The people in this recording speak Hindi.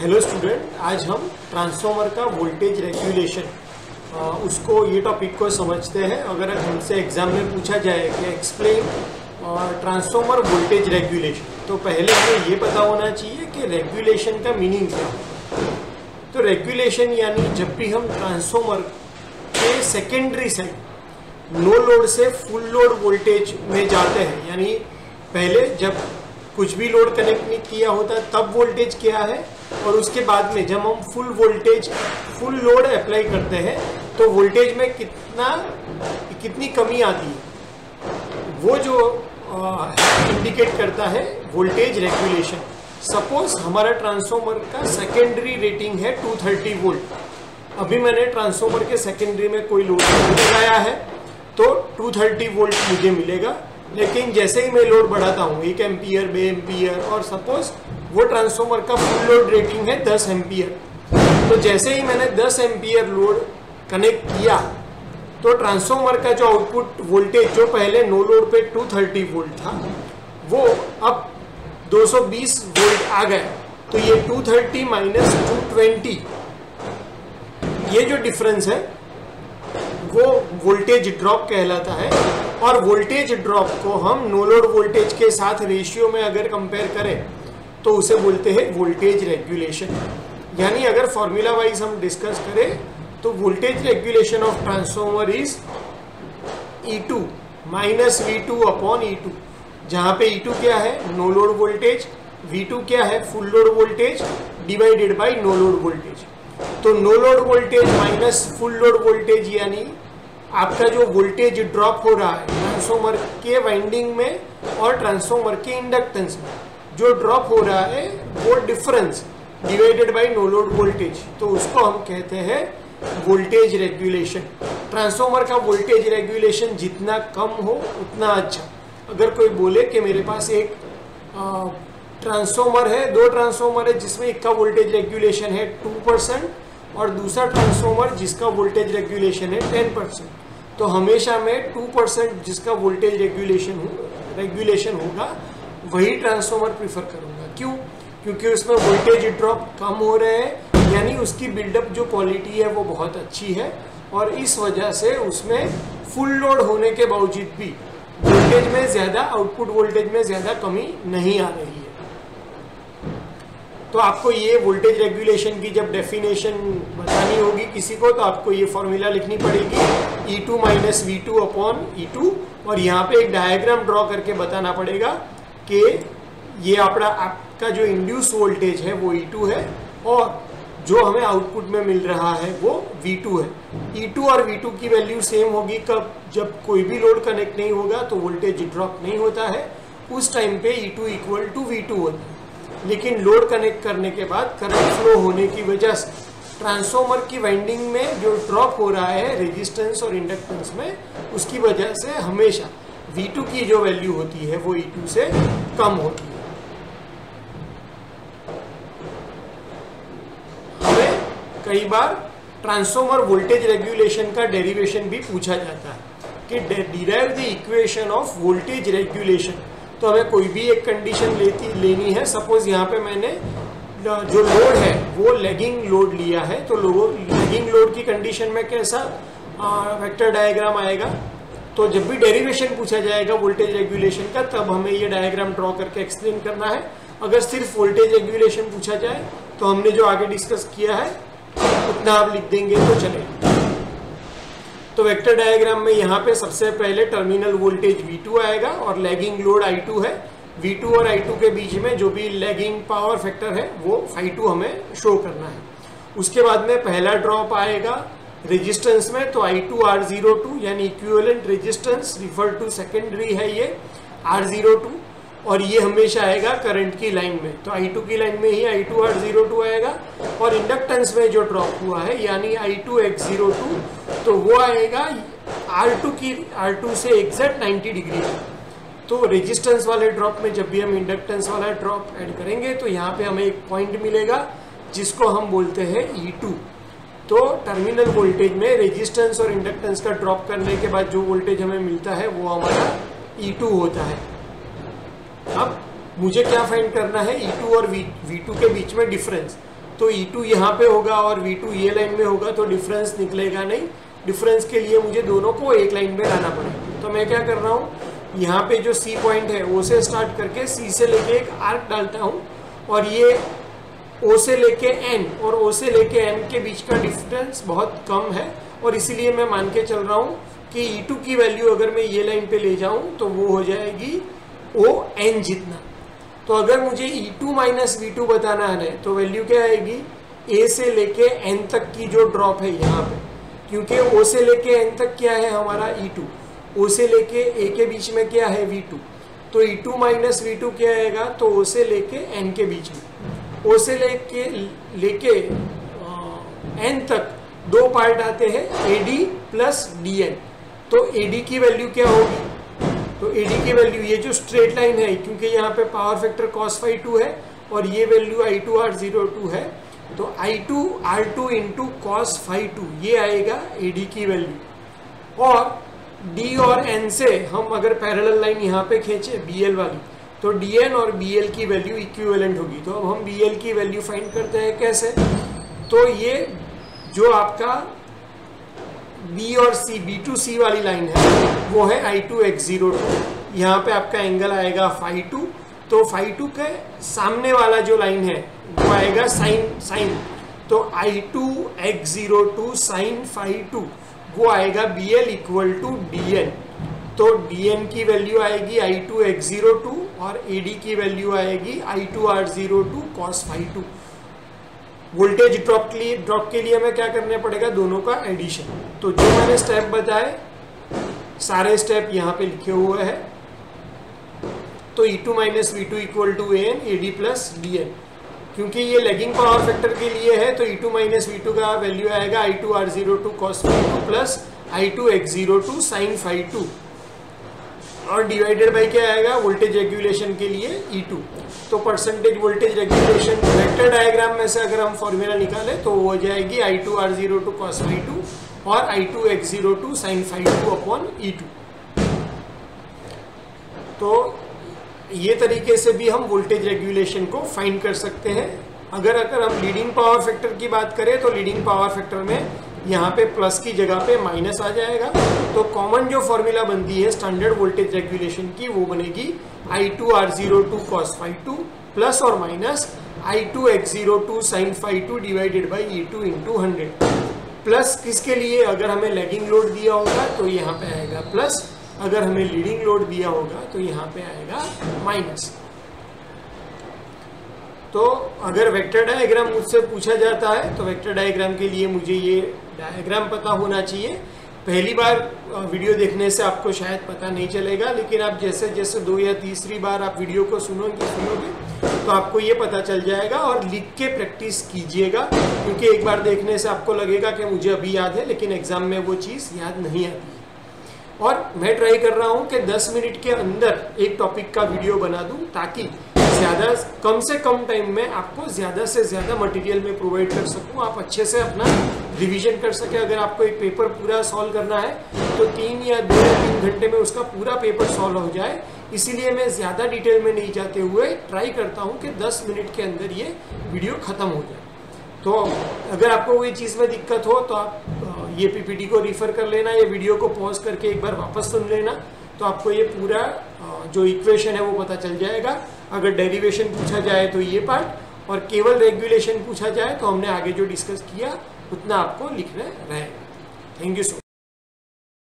हेलो स्टूडेंट, आज हम ट्रांसफॉर्मर का वोल्टेज रेगुलेशन उसको ये टॉपिक को समझते हैं। अगर हमसे एग्जाम में पूछा जाए कि एक्सप्लेन ट्रांसफॉर्मर वोल्टेज रेगुलेशन, तो पहले हमें ये पता होना चाहिए कि रेगुलेशन का मीनिंग क्या है। तो रेगुलेशन यानी जब भी हम ट्रांसफॉर्मर के सेकेंडरी साइड नो लोड से फुल लोड वोल्टेज में जाते हैं, यानी पहले जब कुछ भी लोड कनेक्ट नहीं किया होता तब वोल्टेज क्या है, और उसके बाद में जब हम फुल लोड अप्लाई करते हैं तो वोल्टेज में कितनी कमी आती है, वो जो इंडिकेट करता है वोल्टेज रेगुलेशन। सपोज हमारा ट्रांसफॉर्मर का सेकेंडरी रेटिंग है 230 वोल्ट। अभी मैंने ट्रांसफॉर्मर के सेकेंडरी में कोई लोड लगाया है तो 230 वोल्ट मुझे मिलेगा। लेकिन जैसे ही मैं लोड बढ़ाता हूँ 1 एम्पियर 2 एम्पियर, और सपोज वो ट्रांसफॉर्मर का फुल लोड रेटिंग है 10 एम्पियर, तो जैसे ही मैंने 10 एम्पियर लोड कनेक्ट किया तो ट्रांसफॉर्मर का जो आउटपुट वोल्टेज जो पहले नो लोड पे 230 वोल्ट था वो अब 220 वोल्ट आ गया। तो ये 230 माइनस 220, ये जो डिफरेंस है वो वोल्टेज ड्रॉप कहलाता है। और वोल्टेज ड्रॉप को हम नो लोड वोल्टेज के साथ रेशियो में अगर कंपेयर करें तो उसे बोलते हैं वोल्टेज रेगुलेशन। यानी अगर फॉर्मूला वाइज हम डिस्कस करें तो voltage regulation of transformer is E2 minus V2 upon E2, जहां पे E2 क्या है नो लोड वोल्टेज, V2 क्या है full load voltage divided by no load voltage. तो no load voltage minus full load voltage, यानी आपका जो वोल्टेज ड्रॉप हो रहा है ट्रांसफॉर्मर के वाइंडिंग में और ट्रांसफॉर्मर के इंडक्टेंस में जो ड्रॉप हो रहा है वो difference divided by no load voltage, तो उसको हम कहते हैं वोल्टेज रेगुलेशन। ट्रांसफॉर्मर का वोल्टेज रेगुलेशन जितना कम हो उतना अच्छा। अगर कोई बोले कि मेरे पास एक ट्रांसफॉर्मर है, 2 ट्रांसफॉर्मर है जिसमें एक का वोल्टेज रेगुलेशन है 2% और दूसरा ट्रांसफॉर्मर जिसका वोल्टेज रेगुलेशन है 10%, तो हमेशा मैं 2% जिसका वोल्टेज रेगुलेशन होगा वही ट्रांसफॉर्मर प्रीफर करूंगा। क्यों? क्योंकि उसमें वोल्टेज ड्रॉप कम हो रहे हैं, यानी उसकी बिल्डअप जो क्वालिटी है वो बहुत अच्छी है, और इस वजह से उसमें फुल लोड होने के बावजूद भी वोल्टेज में ज़्यादा, आउटपुट वोल्टेज में ज़्यादा कमी नहीं आ रही है। तो आपको ये वोल्टेज रेगुलेशन की जब डेफिनेशन बतानी होगी किसी को, तो आपको ये फॉर्मूला लिखनी पड़ेगी E2 minus V2 upon E2, और यहाँ पे एक डायग्राम ड्रॉ करके बताना पड़ेगा कि ये आपका जो इंड्यूस वोल्टेज है वो E2 है और जो हमें आउटपुट में मिल रहा है वो V2 है। E2 और V2 की वैल्यू सेम होगी कब? जब कोई भी लोड कनेक्ट नहीं होगा तो वोल्टेज ड्रॉप नहीं होता है, उस टाइम पे E2 इक्वल टू V2 होता है। लेकिन लोड कनेक्ट करने के बाद करंट फ्लो होने की वजह से ट्रांसफॉर्मर की वाइंडिंग में जो ड्रॉप हो रहा है रेजिस्टेंस और इंडक्टेंस में, उसकी वजह से हमेशा V2 की जो वैल्यू होती है वो E2 से कम होती है। हमें कई बार ट्रांसफॉर्मर वोल्टेज रेगुलेशन का डेरिवेशन भी पूछा जाता है कि derive the equation of voltage regulation. तो हमें कोई भी एक कंडीशन लेनी है। सपोज यहाँ पे मैंने जो लोड है वो लेगिंग लोड लिया है, तो लेगिंग लोड की कंडीशन में कैसा वेक्टर डायग्राम आएगा। तो जब भी डेरिवेशन पूछा जाएगा वोल्टेज रेगुलेशन का, तब हमें ये डायग्राम ड्रॉ करके एक्सप्लेन करना है। अगर सिर्फ वोल्टेज रेगुलेशन पूछा जाए तो हमने जो आगे डिस्कस किया है उतना आप लिख देंगे तो चलेगा। तो वेक्टर डायग्राम में यहाँ पे सबसे पहले टर्मिनल वोल्टेज V2 आएगा और लैगिंग लोड I2 है। V2 और I2 के बीच में जो भी लैगिंग पावर फैक्टर है वो ∅2 हमें शो करना है। उसके बाद में पहला ड्रॉप आएगा रेजिस्टेंस में, तो I2 R02, यानी equivalent resistance refer to secondary है ये R02, और ये हमेशा आएगा करंट की लाइन में। तो I2 की लाइन में ही I2 R02 आएगा। और इंडक्टेंस में जो ड्रॉप हुआ है यानी I2 X02, तो वो आएगा R2 से एग्जैक्ट 90 डिग्री। तो रेजिस्टेंस वाले ड्रॉप में जब भी हम इंडक्टेंस वाला ड्रॉप ऐड करेंगे तो यहाँ पे हमें एक पॉइंट मिलेगा जिसको हम बोलते हैं E2। तो टर्मिनल वोल्टेज में रेजिस्टेंस और इंडक्टेंस का ड्रॉप करने के बाद जो वोल्टेज हमें मिलता है वो हमारा E2 होता है। अब मुझे क्या फाइंड करना है, E2 और V2 के बीच में डिफरेंस। तो E2 यहाँ पे होगा और V2 ये लाइन में होगा, तो डिफरेंस निकलेगा नहीं। डिफरेंस के लिए मुझे दोनों को एक लाइन में लाना पड़ेगा। तो मैं क्या कर रहा हूँ, यहाँ पे जो C पॉइंट है O से स्टार्ट करके C से लेके एक आर्क डालता हूँ, और ये O से लेके N और O से लेके N के बीच का डिफरेंस बहुत कम है, और इसीलिए मैं मान के चल रहा हूँ कि E2 की वैल्यू अगर मैं ये लाइन पे ले जाऊँ तो वो हो जाएगी ON जितना। तो अगर मुझे E2 माइनस V2 बताना है तो वैल्यू क्या आएगी, A से लेके N तक की जो ड्रॉप है यहाँ पे, क्योंकि O से लेके N तक क्या है हमारा E2, O से लेके A के बीच में क्या है V2, तो E2 माइनस V2 क्या आएगा, तो O से लेके N के बीच में, O से लेके N तक दो पार्ट आते हैं AD प्लस DN। तो AD की वैल्यू क्या होगी, तो AD की वैल्यू ये जो स्ट्रेट लाइन है, क्योंकि यहाँ पे पावर फैक्टर cos phi 2 है और ये वैल्यू I2R02 है, तो I2R2 इंटू cos phi 2 ये आएगा AD की वैल्यू। और D और N से हम अगर पैरेलल लाइन यहाँ पे खींचे BL वाली, तो DN और BL की वैल्यू इक्विवेलेंट होगी। तो अब हम BL की वैल्यू फाइंड करते हैं कैसे, तो ये जो आपका B और C B2C वाली लाइन है वो है I2X02, यहाँ पे आपका एंगल आएगा phi 2, तो phi 2 के सामने वाला जो लाइन है वो आएगा साइन, तो I2X02 साइन phi 2 वो आएगा BL इक्वल टू DN। तो DN की वैल्यू आएगी I2X02 और AD की वैल्यू आएगी I2R02 cos phi 2। Voltage drop के लिए हमें क्या करने पड़ेगा, दोनों का एडिशन। तो जो मैंने स्टेप बताए सारे स्टेप यहाँ पे लिखे हुए हैं। तो E2 minus V2 equal to AN AD plus DN, क्योंकि ये लैगिंग पावर फैक्टर के लिए है तो E2 माइनस V2 का वैल्यू आएगा I2R02 cos phi 2 plus I2X02 sin phi 2, और डिवाइडेड बाई क्या आएगा, वोल्टेज रेगुलेशन के लिए E2। तो percentage voltage regulation vector diagram में से अगर हम फॉर्मूला निकालें तो वो हो जाएगी I2R02 cos phi 2 और I2X02 sin phi 2 upon E2। तो ये तरीके से भी हम वोल्टेज रेगुलेशन को फाइंड कर सकते हैं। अगर हम लीडिंग पावर फैक्टर की बात करें तो लीडिंग पावर फैक्टर में यहाँ पे प्लस की जगह पे माइनस आ जाएगा। तो कॉमन जो फॉर्मूला बनती है स्टैंडर्ड वोल्टेज रेगुलेशन की वो बनेगी I2R02 cos phi 2 प्लस और minus I2X02 sin phi 2 divided by E2 into 100। Plus किसके लिए, अगर हमें लैगिंग लोड दिया होगा तो यहाँ पे आएगा प्लस, अगर हमें लीडिंग लोड दिया होगा तो यहाँ पे आएगा माइनस। तो अगर वेक्टर डायग्राम मुझसे पूछा जाता है तो वेक्टर डायग्राम के लिए मुझे ये डायग्राम पता होना चाहिए। पहली बार वीडियो देखने से आपको शायद पता नहीं चलेगा, लेकिन आप जैसे जैसे 2 या तीसरी बार आप वीडियो को सुनोगे तो आपको ये पता चल जाएगा। और लिख के प्रैक्टिस कीजिएगा, क्योंकि एक बार देखने से आपको लगेगा कि मुझे अभी याद है, लेकिन एग्जाम में वो चीज़ याद नहीं आती है। और मैं ट्राई कर रहा हूँ कि 10 मिनट के अंदर एक टॉपिक का वीडियो बना दूँ, ताकि कम से कम टाइम में आपको ज़्यादा से ज़्यादा मटेरियल में प्रोवाइड कर सकूं, आप अच्छे से अपना रिवीजन कर सके। अगर आपको एक पेपर पूरा सॉल्व करना है तो 3 या 2 या 3 घंटे में उसका पूरा पेपर सॉल्व हो जाए। इसीलिए मैं ज़्यादा डिटेल में नहीं जाते हुए ट्राई करता हूं कि 10 मिनट के अंदर ये वीडियो ख़त्म हो जाए। तो अगर आपको कोई चीज़ में दिक्कत हो तो आप ये PPT को रिफ़र कर लेना, ये वीडियो को पॉज करके एक बार वापस सुन लेना, तो आपको ये पूरा जो इक्वेशन है वो पता चल जाएगा। अगर डेरिवेशन पूछा जाए तो ये पार्ट, और केवल रेगुलेशन पूछा जाए तो हमने आगे जो डिस्कस किया उतना आपको लिखना रहेगा। Thank you so much.